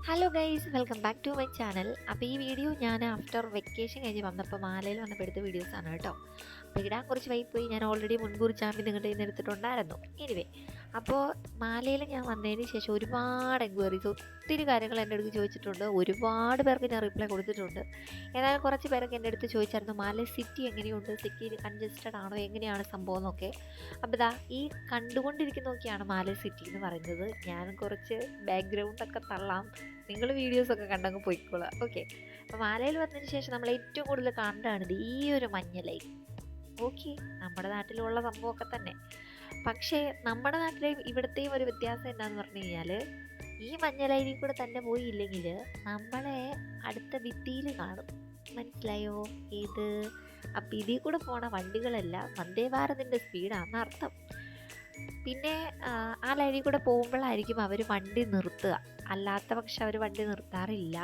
Hello guys, welcome back to my channel. അപ്പോൾ ഈ video ഞാൻ ആഫ്റ്റർ വെക്കേഷൻ കഴിഞ്ഞ് വന്നപ്പോൾ മാലയിൽ വന്നപ്പോൾ എടുത്ത വീഡിയോസാണ് കേട്ടോ. അപ്പോൾ ഇടാൻ കുറച്ച് വൈകിപ്പോയി. ഞാൻ ഓൾറെഡി മുൻകൂർ ചാമ്പി നിങ്ങളുടെ കയ്യിൽ നിന്ന് എടുത്തിട്ടുണ്ടായിരുന്നു. എനിവേ, അപ്പോൾ മാലയിൽ ഞാൻ വന്നതിന് ശേഷം ഒരുപാട് എൻക്വയറീസ്, ഒത്തിരി കാര്യങ്ങൾ എൻ്റെ അടുത്ത് ചോദിച്ചിട്ടുണ്ട്. ഒരുപാട് പേർക്ക് ഞാൻ റിപ്ലൈ കൊടുത്തിട്ടുണ്ട്. ഏതായാലും കുറച്ച് പേരൊക്കെ എൻ്റെ അടുത്ത് ചോദിച്ചായിരുന്നു, മാല സിറ്റി എങ്ങനെയുണ്ട്, സിറ്റിയിൽ കൺജസ്റ്റഡ് ആണോ, എങ്ങനെയാണ് സംഭവം എന്നൊക്കെ. അപ്പോൾ ഇതാ ഈ കണ്ടുകൊണ്ടിരിക്കുന്നതൊക്കെയാണ് മാല സിറ്റി എന്ന് പറയുന്നത്. ഞാൻ കുറച്ച് ബാക്ക്ഗ്രൗണ്ടൊക്കെ തള്ളാം, നിങ്ങൾ വീഡിയോസൊക്കെ കണ്ടങ്ങ് പോയിക്കോളാം. ഓക്കെ, അപ്പോൾ മാലയിൽ വന്നതിന് ശേഷം നമ്മൾ ഏറ്റവും കൂടുതൽ കാണേണ്ടതാണിത്, ഈ ഒരു മഞ്ഞ ലൈൻ. ഓക്കെ, നമ്മുടെ നാട്ടിലുള്ള സംഭവമൊക്കെ തന്നെ. പക്ഷേ നമ്മുടെ നാട്ടിലെയും ഇവിടത്തെയും ഒരു വ്യത്യാസം എന്താണെന്ന് പറഞ്ഞു കഴിഞ്ഞാൽ, ഈ മഞ്ഞ ലൈനിൽ കൂടെ തന്നെ പോയില്ലെങ്കിൽ നമ്മളെ അടുത്ത ഭിത്തിയിൽ കാണും. മനസ്സിലായോ? ഇത് അപ്പം ഇതിൽ കൂടെ പോണ വണ്ടികളെല്ലാം വന്ദേ ഭാരതിൻ്റെ സ്പീഡാണെന്ന് അർത്ഥം. പിന്നെ ആ ലൈനിൽ കൂടെ പോകുമ്പോഴായിരിക്കും അവർ വണ്ടി നിർത്തുക. അല്ലാത്ത പക്ഷെ അവർ വണ്ടി നിർത്താറില്ല,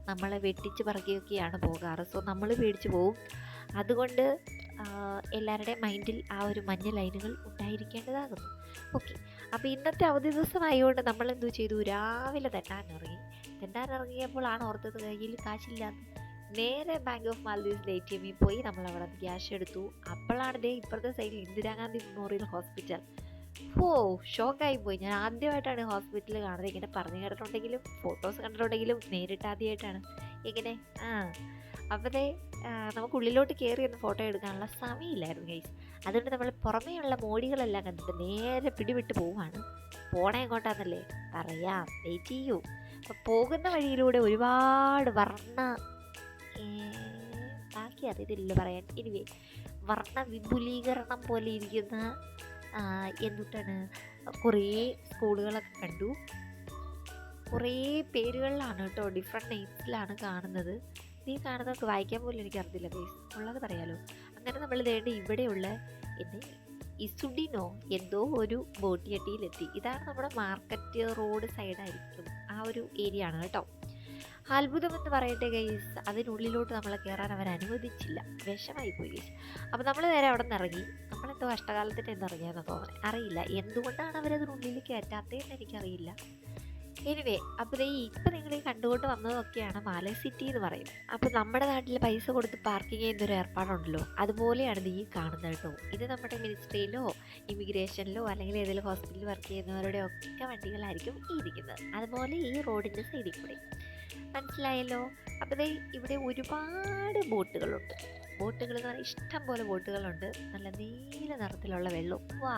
നമ്മളെ വെട്ടിച്ച് പറക്കുകയൊക്കെയാണ് പോകാറ്. സോ നമ്മൾ പേടിച്ച് പോവും. അതുകൊണ്ട് എല്ലാവരുടെയും മൈൻഡിൽ ആ ഒരു മഞ്ഞ ലൈനുകൾ ഉണ്ടായിരിക്കേണ്ടതാകുന്നു. ഓക്കെ, അപ്പോൾ ഇന്നത്തെ അവധി ദിവസമായതുകൊണ്ട് നമ്മൾ എന്തോ ചെയ്തു, രാവിലെ തെണ്ടാനിറങ്ങിയപ്പോഴാണ് ഓർത്തത് കയ്യിൽ കാശില്ലാന്ന്. നേരെ ബാങ്ക് ഓഫ് മാൽദീവ്സിലെ ATM പോയി നമ്മൾ അവിടെ ക്യാഷ് എടുത്തു. അപ്പോഴാണ് ദേ ഇപ്പുറത്തെ സൈഡിൽ ഇന്ദിരാഗാന്ധി മെമ്മോറിയൽ ഹോസ്പിറ്റൽ. ഷോക്കായി പോയി. ഞാൻ ആദ്യമായിട്ടാണ് ഹോസ്പിറ്റൽ കാണുന്നത്. ഇങ്ങനെ പറഞ്ഞു കേട്ടിട്ടുണ്ടെങ്കിലും ഫോട്ടോസ് കണ്ടിട്ടുണ്ടെങ്കിലും നേരിട്ട് ആദ്യമായിട്ടാണ് ഇങ്ങനെ. അപ്പോഴേ നമുക്ക് ഉള്ളിലോട്ട് കയറി ഒന്ന് ഫോട്ടോ എടുക്കാനുള്ള സമയമില്ലായിരുന്നു ഗൈസ്. അതുകൊണ്ട് നമ്മൾ പുറമേയുള്ള മോടികളെല്ലാം കണ്ടിട്ട് നേരെ പിടിവിട്ട് പോവാണ്. പോണേ എങ്ങോട്ടാന്നല്ലേ പറയാം, വെയിറ്റ് ചെയ്യൂ. അപ്പം പോകുന്ന വഴിയിലൂടെ ഒരുപാട് ബാക്കി അറിയത്തില്ല പറയാൻ. എനിവേ, വർണ്ണ വിപുലീകരണം പോലെ ഇരിക്കുന്ന എന്നിട്ടാണ് കുറേ സ്കൂളുകളൊക്കെ കണ്ടു. കുറേ പേരുകളിലാണ് കേട്ടോ, ഡിഫറെൻറ്റ് നെയിംസിലാണ് കാണുന്നത്. നീ കാണുന്നതൊക്കെ വായിക്കാൻ പോലും എനിക്കറിയില്ല ഗൈസ്, ഉള്ളത് പറയാലോ. അങ്ങനെ നമ്മൾ വേണ്ടി ഇവിടെയുള്ള ഇസുഡിനോ എന്തോ ഒരു ബോട്ടിയട്ടിയിലെത്തി. ഇതാണ് നമ്മുടെ മാർക്കറ്റ് റോഡ് സൈഡായിരിക്കും, ആ ഒരു ഏരിയ ആണ് കേട്ടോ. അത്ഭുതമെന്ന് പറയട്ടെ ഗൈസ്, അതിനുള്ളിലോട്ട് നമ്മളെ കയറാൻ അവർ അനുവദിച്ചില്ല. വിഷമായിപ്പോയി ഗൈസ്. അപ്പോൾ നമ്മൾ നേരെ അവിടെ നിന്ന് ഇറങ്ങി. നമ്മളെന്തോ കഷ്ടകാലത്തിൻ്റെ എന്തിറങ്ങിയെന്ന് തോന്നണേ, അറിയില്ല എന്തുകൊണ്ടാണ് അവരതിനുള്ളിൽ കയറ്റാത്തതെന്ന് എനിക്കറിയില്ല. എനിവേ, അപ്പോൾ ഇപ്പം നിങ്ങൾ ഈ കണ്ടുകൊണ്ട് വന്നതൊക്കെയാണ് മാല സിറ്റി എന്ന് പറയും. അപ്പോൾ നമ്മുടെ നാട്ടിൽ പൈസ കൊടുത്ത് പാർക്കിംഗ് ചെയ്യുന്നൊരു ഏർപ്പാടുണ്ടല്ലോ, അതുപോലെയാണ് ഈ കാണുന്നത് കേട്ടോ. ഇത് നമ്മുടെ മിനിസ്ട്രിയിലോ ഇമിഗ്രേഷനിലോ അല്ലെങ്കിൽ ഏതെങ്കിലും ഹോസ്പിറ്റലിൽ വർക്ക് ചെയ്യുന്നവരുടെ ഒക്കെ വണ്ടികളായിരിക്കും ഈ ഇരിക്കുന്നത്. അതുപോലെ ഈ റോഡിൻ്റെ സൈഡിൽ കൂടെ. മനസ്സിലായല്ലോ? അപ്പോൾ ഇവിടെ ഒരുപാട് ബോട്ടുകളുണ്ട്. ബോട്ടുകൾ എന്ന് പറഞ്ഞാൽ ഇഷ്ടം പോലെ ബോട്ടുകളുണ്ട്. നല്ല നീല നിറത്തിലുള്ള വെള്ളം. വാ,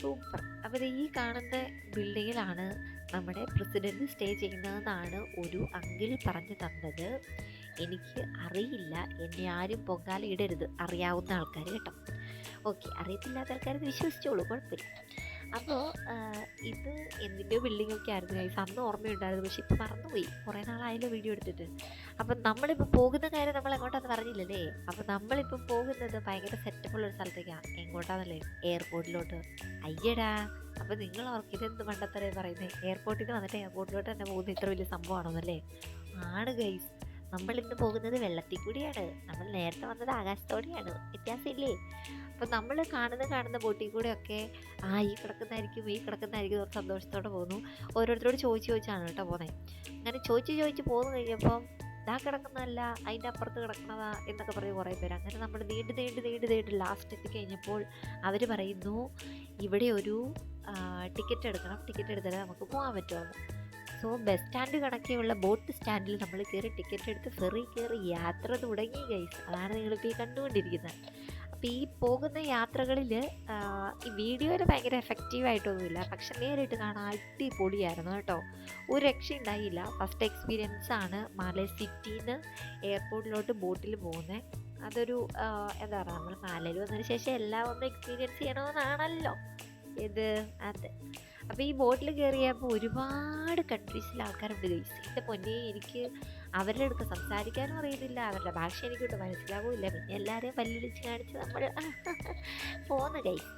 സൂപ്പർ. അപ്പോൾ ഈ കാണുന്ന ബിൽഡിങ്ങിലാണ് നമ്മുടെ പ്രസിഡൻറ്റ് സ്റ്റേ ചെയ്യുന്നതെന്നാണ് ഒരു അങ്കിൾ പറഞ്ഞു തന്നത്. എനിക്ക് അറിയില്ല, എന്നെ ആരും പൊങ്കാല ഇടരുത്, അറിയാവുന്ന ആൾക്കാർ കേട്ടോ. ഓക്കെ, അറിയത്തില്ലാത്ത ആൾക്കാർ വിശ്വസിച്ചോളൂ, കുഴപ്പമില്ല. അപ്പോൾ ഇത് എന്തിൻ്റെയോ ബിൽഡിങ്ങൊക്കെ ആയിരുന്നു ഗൈസ്. അന്ന് ഓർമ്മയുണ്ടായിരുന്നു, പക്ഷെ ഇപ്പോൾ മറന്നുപോയി. കുറേ നാളായാലും വീഡിയോ എടുത്തിട്ട്. അപ്പം നമ്മളിപ്പോൾ പോകുന്ന കാര്യം നമ്മൾ എങ്ങോട്ടാന്ന് പറഞ്ഞില്ലല്ലേ. അപ്പോൾ നമ്മളിപ്പോൾ പോകുന്നത് ഭയങ്കര സെറ്റപ്പുള്ളൊരു സ്ഥലത്തേക്കാണ്. എങ്ങോട്ടാന്നല്ലേ? എയർപോർട്ടിലോട്ട്. അയ്യടാ, അപ്പോൾ നിങ്ങൾ ഓർക്ക് ഇതെന്ത് മണ്ടത്തരേ പറയുന്നത്? എയർപോർട്ടിൽ നിന്ന് വന്നിട്ട് എയർപോർട്ടിലോട്ട് തന്നെ പോകുന്നത് ഇത്ര വലിയ സംഭവമാണോന്നല്ലേ? ആണ് ഗൈസ്. നമ്മളിന്ന് പോകുന്നത് വെള്ളത്തിൽ കൂടിയാണ്. നമ്മൾ നേരത്തെ വന്നത് ആകാശത്തോടെയാണ്. വ്യത്യാസമില്ലേ? അപ്പോൾ നമ്മൾ കാണുന്ന ബോട്ടിൽ കൂടെയൊക്കെ ഈ കിടക്കുന്നതായിരിക്കും സന്തോഷത്തോടെ പോകുന്നു. ഓരോരുത്തരോട് ചോദിച്ചാണ് കേട്ടോ പോകുന്നത്. അങ്ങനെ ചോദിച്ച് പോന്നു കഴിഞ്ഞപ്പം ഇതാ കിടക്കുന്നതല്ല, അതിൻ്റെ അപ്പുറത്ത് കിടക്കുന്നതാ എന്നൊക്കെ പറയും കുറേ പേര്. അങ്ങനെ നമ്മൾ നീണ്ട് ലാസ്റ്റ് എത്തിക്കഴിഞ്ഞപ്പോൾ അവർ പറയുന്നു, ഇവിടെ ഒരു ടിക്കറ്റ് എടുക്കണം, ടിക്കറ്റ് എടുത്താലേ നമുക്ക് പോകാൻ പറ്റുമെന്ന്. സോ ബസ് സ്റ്റാൻഡ് കണക്കെയുള്ള ബോട്ട് സ്റ്റാൻഡിൽ നമ്മൾ കയറി ടിക്കറ്റ് എടുത്ത് ഫെറി കയറി യാത്ര തുടങ്ങി ഗൈസ്. അതാണ് നിങ്ങളിപ്പോൾ ഈ കണ്ടുകൊണ്ടിരിക്കുന്നത്. അപ്പോൾ ഈ പോകുന്ന യാത്രകളിൽ ഈ വീഡിയോയിൽ ഭയങ്കര എഫക്റ്റീവായിട്ടൊന്നുമില്ല, പക്ഷെ നേരിട്ട് കാണാൻ അടിപൊളിയായിരുന്നു കേട്ടോ. ഒരു രക്ഷയുണ്ടായില്ല. ഫസ്റ്റ് എക്സ്പീരിയൻസ് ആണ് മാല സിറ്റിയിൽ നിന്ന് എയർപോർട്ടിലോട്ട് ബോട്ടിൽ പോകുന്നത്. അതൊരു എന്താ പറയുക, നമ്മൾ മാലയിൽ വന്നതിന് ശേഷം എല്ലാം ഒന്ന് എക്സ്പീരിയൻസ് ചെയ്യണമെന്നാണല്ലോ ഇത്. അത് അപ്പോൾ ഈ ബോട്ടിൽ കയറിയപ്പോൾ ഒരുപാട് കൺട്രീസിലെ ആൾക്കാരുണ്ട് ഗൈസ്. എൻ്റെ പൊന്നെ, എനിക്ക് അവരുടെ അടുത്ത് സംസാരിക്കാനും അറിയുന്നില്ല, അവരുടെ ഭാഷ എനിക്കിട്ട് മനസ്സിലാവില്ല. പിന്നെ എല്ലാവരെയും പല്ലിടിച്ച് കാണിച്ച് നമ്മൾ പോന്ന് ഗൈസ്.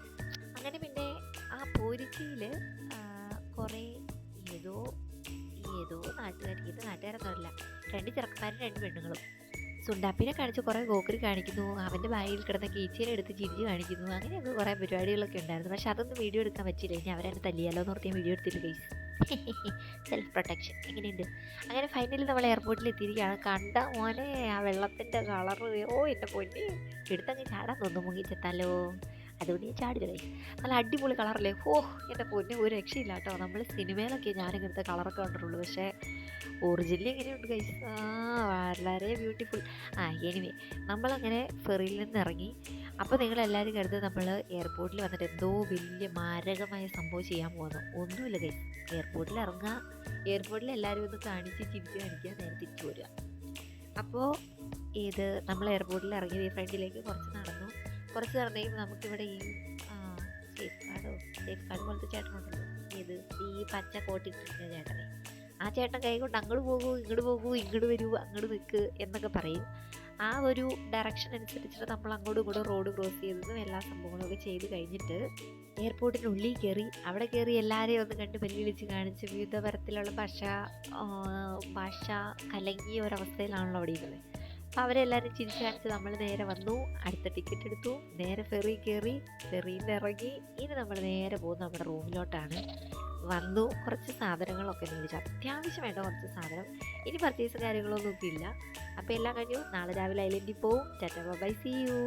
അങ്ങനെ പിന്നെ ആ പോരിക്കയിൽ കുറേ ഏതോ നാട്ടുകാരൊന്നുമല്ല, 2 ചെറുക്കന്മാരും 2 പെണ്ണുങ്ങളും സുണ്ടാപ്പിനെ കാണിച്ച് കുറേ ഗോക്കറി കാണിക്കുന്നു, അവൻ്റെ ബാഗിൽ കിടന്ന കീച്ചേനെ എടുത്ത് ചിരിച്ച് കാണിക്കുന്നു. അങ്ങനെയൊക്കെ കുറേ പരിപാടികളൊക്കെ ഉണ്ടായിരുന്നു. പക്ഷെ അതൊന്നും വീഡിയോ എടുക്കാൻ പറ്റില്ല. ഇനി അവരെന്നെ തല്ലിയാലോ എന്ന് ഓർത്ത് ഞാൻ വീഡിയോ എടുത്തില്ല ഗൈസ്. സെൽഫ് പ്രൊട്ടക്ഷൻ എങ്ങനെയുണ്ട്? അങ്ങനെ ഫൈനലി നമ്മൾ എയർപോർട്ടിൽ എത്തിയിരിക്കുകയാണ്. കണ്ട മോനെ ആ വെള്ളത്തിൻ്റെ കളറ്, ഓ എൻ്റെ പൊന്നെ, എടുത്തങ്ങ് ചാടാൻ തോന്നുന്നു, മുങ്ങി ചെത്താലോ. അതുകൊണ്ട് ഞാൻ ചാടില്ല guys. നല്ല അടിപൊളി കളറല്ലേ, ഓ എൻ്റെ പൊന്നെ, ഒരു രക്ഷയില്ല കേട്ടോ. നമ്മൾ സിനിമയിലൊക്കെ ഞാനിങ്ങനത്തെ കളറൊക്കെ കണ്ടിട്ടുള്ളൂ, പക്ഷേ ഒറിജിനലി എങ്ങനെയുണ്ട് ഗൈസ്? വളരെ ബ്യൂട്ടിഫുൾ. എനിവേ, നമ്മളങ്ങനെ ഫെറിയിൽ നിന്ന് ഇറങ്ങി. അപ്പോൾ നിങ്ങളെല്ലാവരും കരുതുന്നത് നമ്മൾ എയർപോർട്ടിൽ വന്നിട്ട് എന്തോ വലിയ മാരകമായ സംഭവം ചെയ്യാൻ പോകുന്നു. ഒന്നുമില്ല ഗൈസ്. എയർപോർട്ടിൽ ഇറങ്ങുക, എയർപോർട്ടിൽ എല്ലാവരും ഒന്ന് കാണിച്ച് ചിരിച്ച് കാണിക്കുക, നേരെ തിരിച്ചു വരിക. അപ്പോൾ നമ്മൾ എയർപോർട്ടിൽ ഇറങ്ങി ഫ്രണ്ടിലേക്ക് കുറച്ച് നടന്നു. കുറച്ച് നടന്നു കഴിയുമ്പോൾ നമുക്കിവിടെ ഈ സേഫ് കാർഡ് പോലത്തെ ചേട്ടനുണ്ടല്ലോ, ഈ പച്ച കോട്ടിട്ടിരിക്കുന്ന ചേട്ടനെ. ആ ചേട്ടൻ കൈ കൊണ്ട് അങ്ങോട്ട് പോകൂ, ഇങ്ങോട്ട് വരൂ, അങ്ങോട്ട് നിൽക്ക് എന്നൊക്കെ പറയും. ആ ഒരു ഡയറക്ഷൻ അനുസരിച്ചിട്ട് നമ്മൾ അങ്ങോട്ടും ഇങ്ങോട്ടും റോഡ് ക്രോസ് ചെയ്തതും എല്ലാ സംഭവങ്ങളൊക്കെ ചെയ്ത് കഴിഞ്ഞിട്ട് എയർപോർട്ടിനുള്ളിൽ കയറി. അവിടെ കയറി എല്ലാവരെയും ഒന്ന് കണ്ട് വെല്ലുവിളിച്ച് കാണിച്ച് വിവിധ തരത്തിലുള്ള ഭാഷ കലങ്ങിയ ഒരവസ്ഥയിലാണല്ലോ അവിടെ ഇരുന്നത്. അപ്പോൾ അവരെല്ലാവരും ചിരിച്ച് കാണിച്ച് നമ്മൾ നേരെ വന്നു, അടുത്ത ടിക്കറ്റ് എടുത്തു, നേരെ ഫെറി കയറി, ഫെറിയിൽ നിന്ന് ഇറങ്ങി. ഇനി നമ്മൾ നേരെ പോകുന്നത് നമ്മുടെ റൂമിലോട്ടാണ്. വന്നു, കുറച്ച് സാധനങ്ങളൊക്കെ മേടിച്ചു, അത്യാവശ്യം വേണ്ട കുറച്ച് സാധനം. ഇനി പർച്ചേസ് കാര്യങ്ങളൊന്നും ഇല്ല. അപ്പോൾ എല്ലാം കഴിഞ്ഞു. നാളെ രാവിലെ ഐലൻഡിൽ പോവും. Tata bye, see U.